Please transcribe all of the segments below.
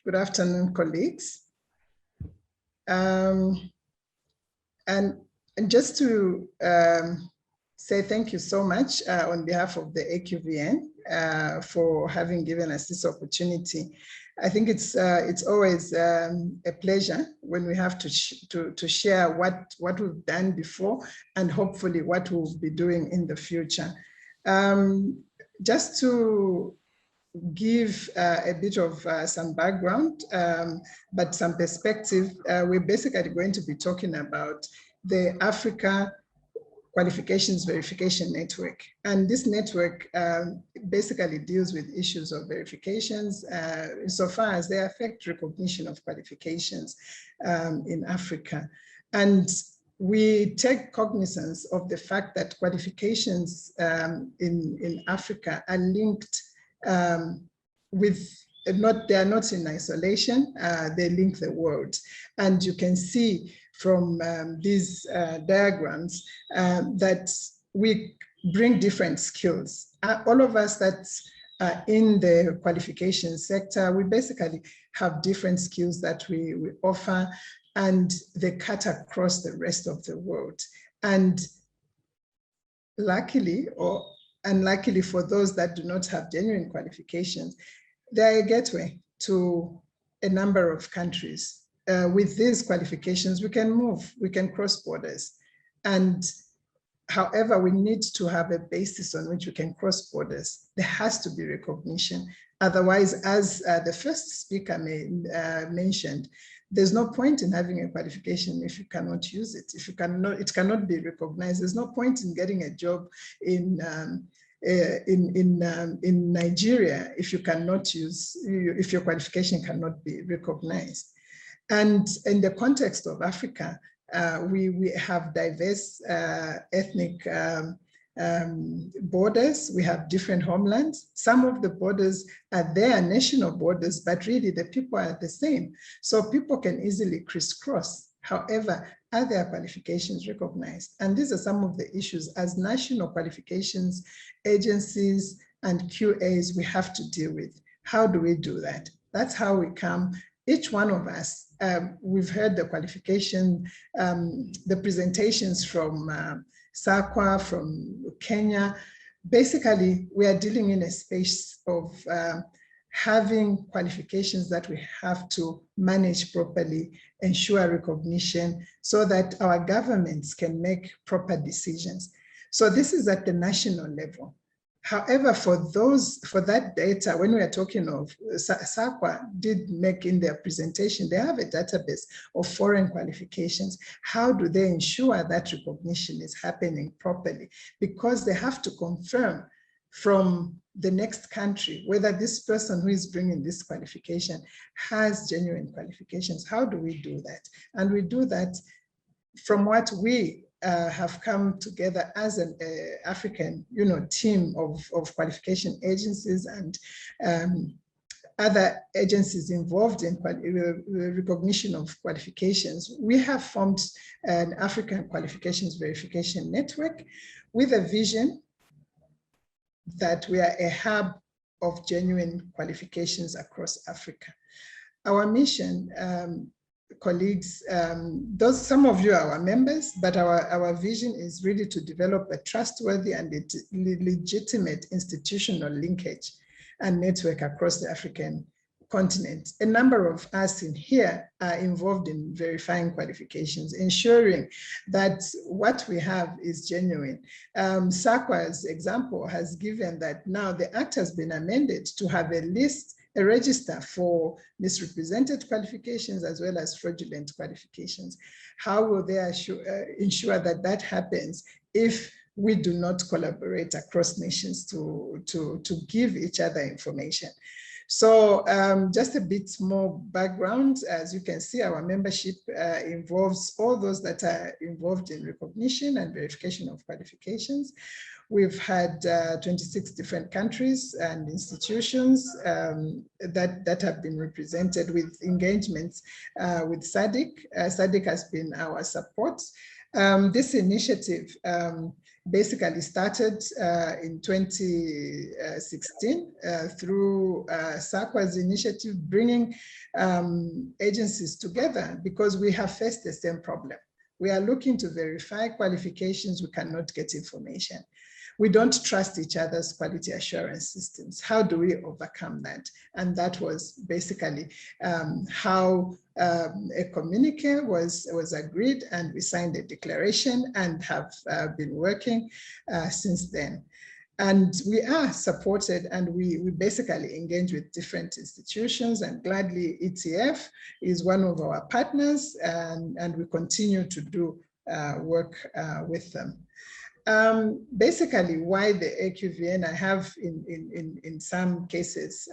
Good afternoon, colleagues. And just to say thank you so much on behalf of the AQVN for having given us this opportunity. I think it's always a pleasure when we have to share what we've done before and hopefully what we'll be doing in the future. Just to give a bit of some background, but some perspective, we're basically going to be talking about the Africa Qualifications Verification Network. And this network basically deals with issues of verifications insofar as they affect recognition of qualifications in Africa. And we take cognizance of the fact that qualifications in Africa are linked with they are not in isolation, they link the world. And you can see from these diagrams that we bring different skills. All of us that's in the qualification sector, we basically have different skills that we offer, and they cut across the rest of the world. And luckily, or unluckily for those that do not have genuine qualifications, they are a gateway to a number of countries. With these qualifications, we can move, we can cross borders. And however, we need to have a basis on which we can cross borders. There has to be recognition. Otherwise, as the first speaker mentioned, there's no point in having a qualification if you cannot use it. If you cannot, it cannot be recognized. There's no point in getting a job in Nigeria if you cannot if your qualification cannot be recognized. And in the context of Africa, we have diverse ethnic borders. We have different homelands. Some of the borders are their national borders, but really the people are the same. So people can easily crisscross. However, are their qualifications recognized? And these are some of the issues as national qualifications agencies and QAs we have to deal with. How do we do that? That's how we come, each one of us. We've heard the qualification, the presentations from SAQA, from Kenya. Basically, we are dealing in a space of having qualifications that we have to manage properly, ensure recognition so that our governments can make proper decisions. So this is at the national level. However, for that data, when we are talking of, SAQA did make in their presentation, they have a database of foreign qualifications. How do they ensure that recognition is happening properly? Because they have to confirm from the next country whether this person who is bringing this qualification has genuine qualifications. How do we do that? And we do that from what we have come together as an African, team of qualification agencies and other agencies involved in recognition of qualifications. We have formed an African Qualifications Verification Network with a vision that we are a hub of genuine qualifications across Africa. Our mission, colleagues, some of you are our members, but our vision is really to develop a trustworthy and legitimate institutional linkage and network across the African continent. A number of us in here are involved in verifying qualifications, ensuring that what we have is genuine. SAQA's example has given that now the Act has been amended to have a register for misrepresented qualifications as well as fraudulent qualifications. How will they ensure that that happens if we do not collaborate across nations to give each other information? So just a bit more background. As you can see, our membership involves all those that are involved in recognition and verification of qualifications. We've had 26 different countries and institutions that have been represented with engagements with SADC. SADC has been our support. This initiative basically started in 2016 through SACWA's initiative, bringing agencies together because we have faced the same problem. We are looking to verify qualifications, we cannot get information. We don't trust each other's quality assurance systems. How do we overcome that? And that was basically how a communique was agreed, and we signed a declaration and have been working since then. And we are supported, and we basically engage with different institutions, and gladly ETF is one of our partners, and we continue to do work with them. Basically, why the AQVN, I have in some cases,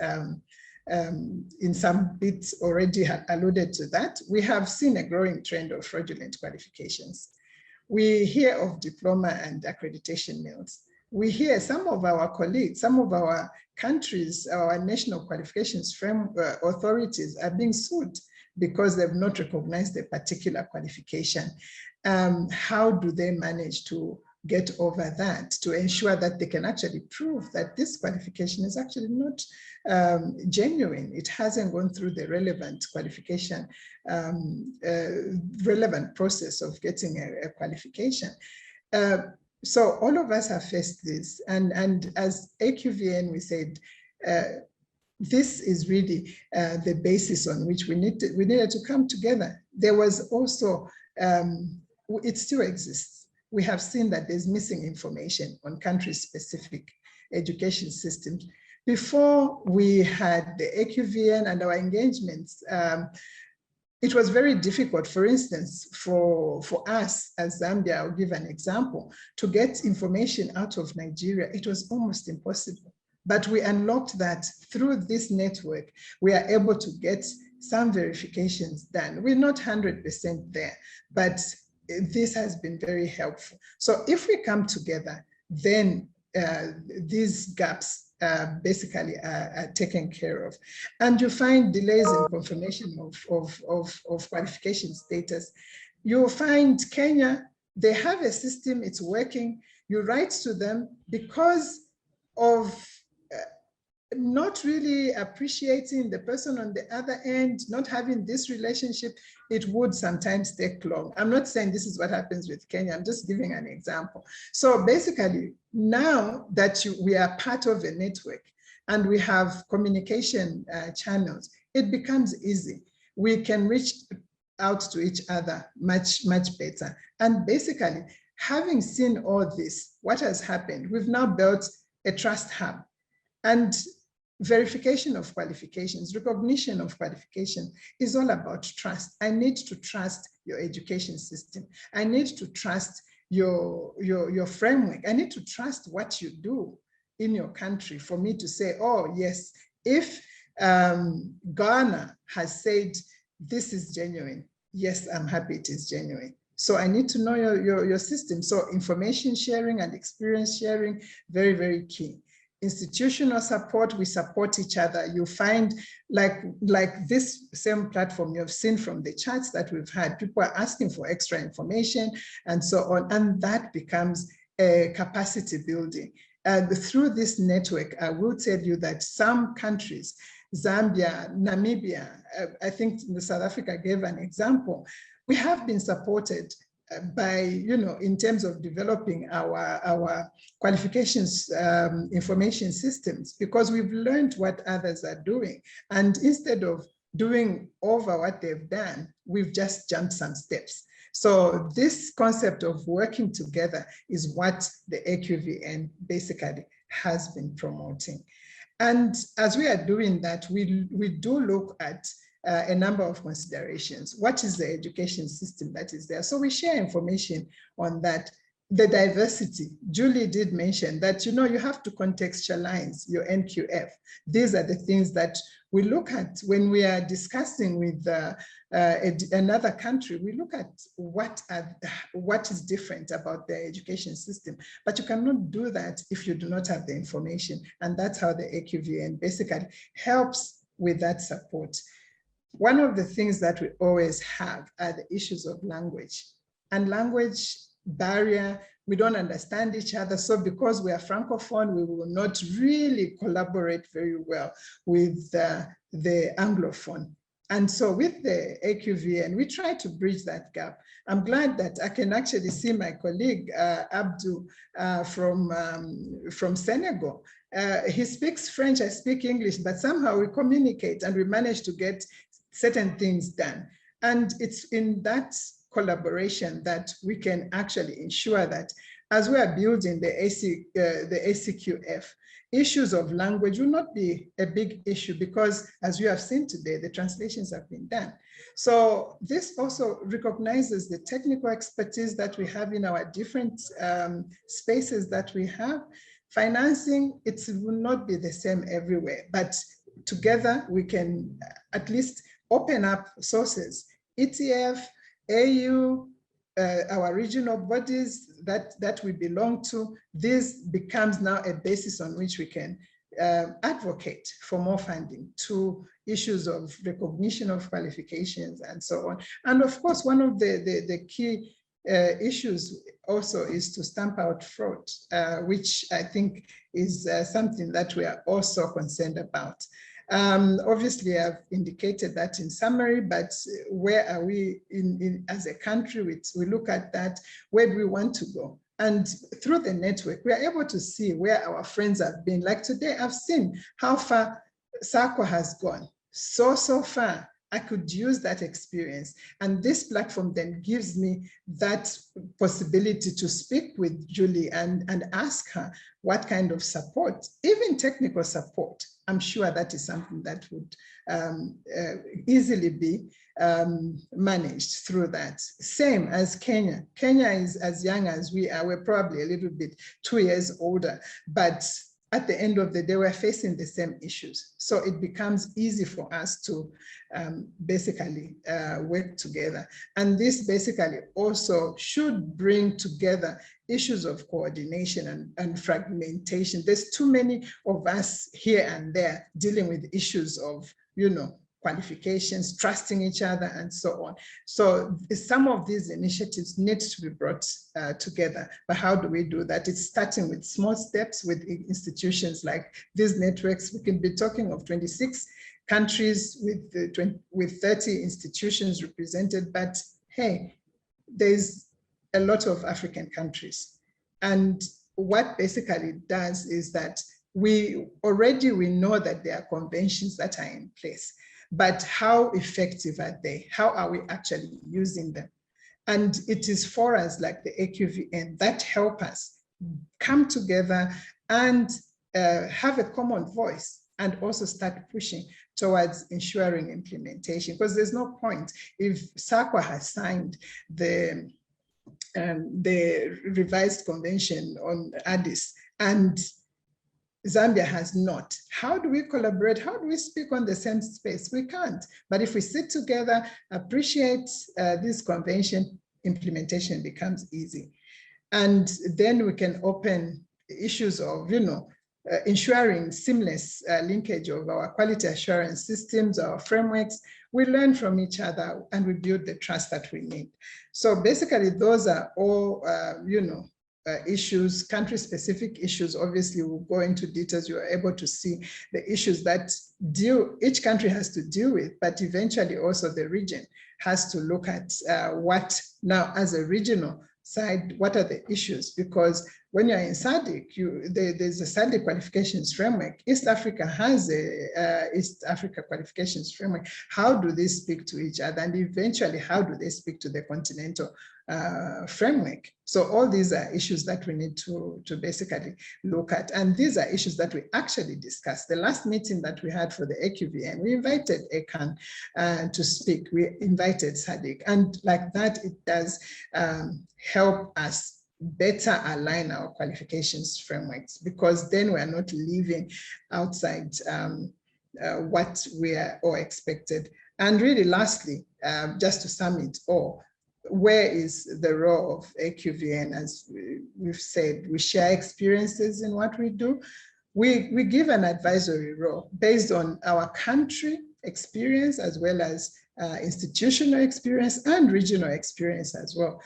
in some bits already alluded to that. We have seen a growing trend of fraudulent qualifications. We hear of diploma and accreditation mills. We hear some of our colleagues, some of our countries, our national qualifications authorities are being sued because they've not recognized a particular qualification. How do they manage to get over that, to ensure that they can actually prove that this qualification is actually not genuine? It hasn't gone through the relevant qualification, relevant process of getting a qualification. So all of us have faced this, and as AQVN, we said, this is really the basis on which we needed to come together. There was also, it still exists. We have seen that there's missing information on country-specific education systems. Before we had the AQVN and our engagements, it was very difficult, for instance, for us as Zambia, I'll give an example, to get information out of Nigeria. It was almost impossible. But we unlocked that through this network. We are able to get some verifications done. We're not 100% there, but this has been very helpful. So if we come together, then these gaps basically are taken care of. And you find delays in confirmation of qualification status. You'll find Kenya, they have a system, it's working. You write to them because of not really appreciating the person on the other end, not having this relationship, it would sometimes take long. I'm not saying this is what happens with Kenya, I'm just giving an example. So basically, now that we are part of a network and we have communication channels, it becomes easy. We can reach out to each other much, much better. And basically, having seen all this, what has happened? We've now built a trust hub. And verification of qualifications, recognition of qualification is all about trust. I need to trust your education system. I need to trust your framework. I need to trust what you do in your country for me to say, oh yes, if Ghana has said this is genuine, yes, I'm happy it is genuine. So I need to know your system. So information sharing and experience sharing, very, very key. Institutional support, we support each other. You find like this same platform you've seen from the chats that we've had, people are asking for extra information and so on, and that becomes a capacity building. And through this network, I will tell you that some countries, Zambia, Namibia, I think South Africa gave an example, we have been supported by, in terms of developing our qualifications information systems, because we've learned what others are doing. And instead of doing over what they've done, we've just jumped some steps. So this concept of working together is what the AQVN basically has been promoting. And as we are doing that, we do look at a number of considerations. What is the education system that is there? So we share information on that. The diversity, Julie did mention that, you have to contextualize your NQF. These are the things that we look at when we are discussing with another country. We look at what is different about their education system, but you cannot do that if you do not have the information. And that's how the AQVN basically helps with that support. One of the things that we always have are the issues of language. And language barrier. We don't understand each other. So because we are Francophone, we will not really collaborate very well with the Anglophone. And so with the AQVN, we try to bridge that gap. I'm glad that I can actually see my colleague, Abdou, from Senegal. He speaks French, I speak English, but somehow we communicate and we manage to get certain things done. And it's in that collaboration that we can actually ensure that as we are building the ACQF, issues of language will not be a big issue because, as you have seen today, the translations have been done. So this also recognizes the technical expertise that we have in our different spaces that we have. Financing, it will not be the same everywhere, but together we can at least open up sources. ETF, AU, our regional bodies that we belong to, this becomes now a basis on which we can advocate for more funding to issues of recognition of qualifications and so on. And of course, one of the key issues also is to stamp out fraud, which I think is something that we are also concerned about. Obviously, I've indicated that in summary, but where are we as a country? We look at that, where do we want to go? And through the network, we are able to see where our friends have been. Like today, I've seen how far SACO has gone. So far, I could use that experience. And this platform then gives me that possibility to speak with Julie and ask her what kind of support, even technical support. I'm sure that is something that would easily be managed through that. Same as Kenya. Kenya is as young as we are. We're probably a little bit 2 years older, but at the end of the day, we're facing the same issues. So it becomes easy for us to basically work together. And this basically also should bring together issues of coordination and fragmentation. There's too many of us here and there dealing with issues of, qualifications, trusting each other, and so on. So some of these initiatives need to be brought together. But how do we do that? It's starting with small steps with institutions like these networks. We can be talking of 26 countries with 30 institutions represented, but hey, there's a lot of African countries. And what basically does is that we know that there are conventions that are in place, but how effective are they? How are we actually using them? And it is forums like the AQVN that help us come together and have a common voice and also start pushing towards ensuring implementation. Because there's no point if SACO has signed the revised convention on Addis and Zambia has not. How do we collaborate? How do we speak on the same space? We can't. But if we sit together, appreciate this convention, implementation becomes easy. And then we can open issues of, ensuring seamless linkage of our quality assurance systems, our frameworks. We learn from each other and we build the trust that we need. So basically, those are all, issues, country-specific issues. Obviously, we'll go into details. You are able to see the issues that each country has to deal with, but eventually also the region has to look at what now as a regional side, what are the issues? Because when you're in SADC, there's a SADC qualifications framework. East Africa has a East Africa qualifications framework. How do they speak to each other? And eventually, how do they speak to the continental framework? So all these are issues that we need to basically look at. And these are issues that we actually discussed. The last meeting that we had for the AQVN, we invited ECAN to speak. We invited SADC. And like that, it does help us better align our qualifications frameworks, because then we are not living outside what we are all expected. And really lastly, just to sum it all, where is the role of AQVN? As we've said, we share experiences in what we do. We give an advisory role based on our country experience, as well as institutional experience and regional experience as well.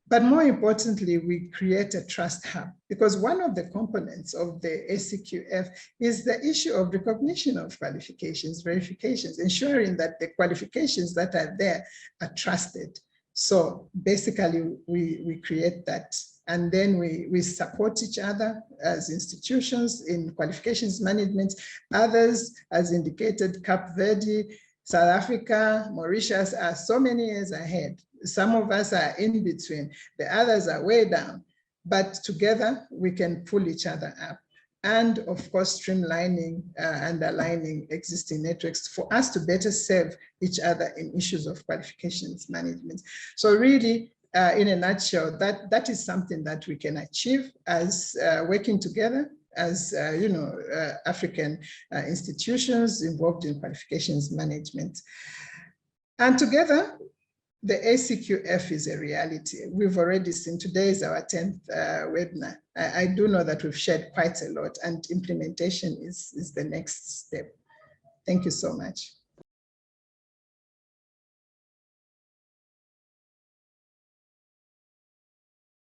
But more importantly, we create a trust hub, because one of the components of the AQF is the issue of recognition of qualifications, verifications, ensuring that the qualifications that are there are trusted. So basically, we create that, and then we support each other as institutions in qualifications management. Others, as indicated, Cape Verde, South Africa, Mauritius are so many years ahead. Some of us are in between, the others are way down, but together we can pull each other up. And of course, streamlining and aligning existing networks for us to better serve each other in issues of qualifications management. So really, in a nutshell, that is something that we can achieve as working together as African institutions involved in qualifications management. And together, the AQF is a reality. We've already seen, today is our 10th webinar. I do know that we've shared quite a lot, and implementation is the next step. Thank you so much.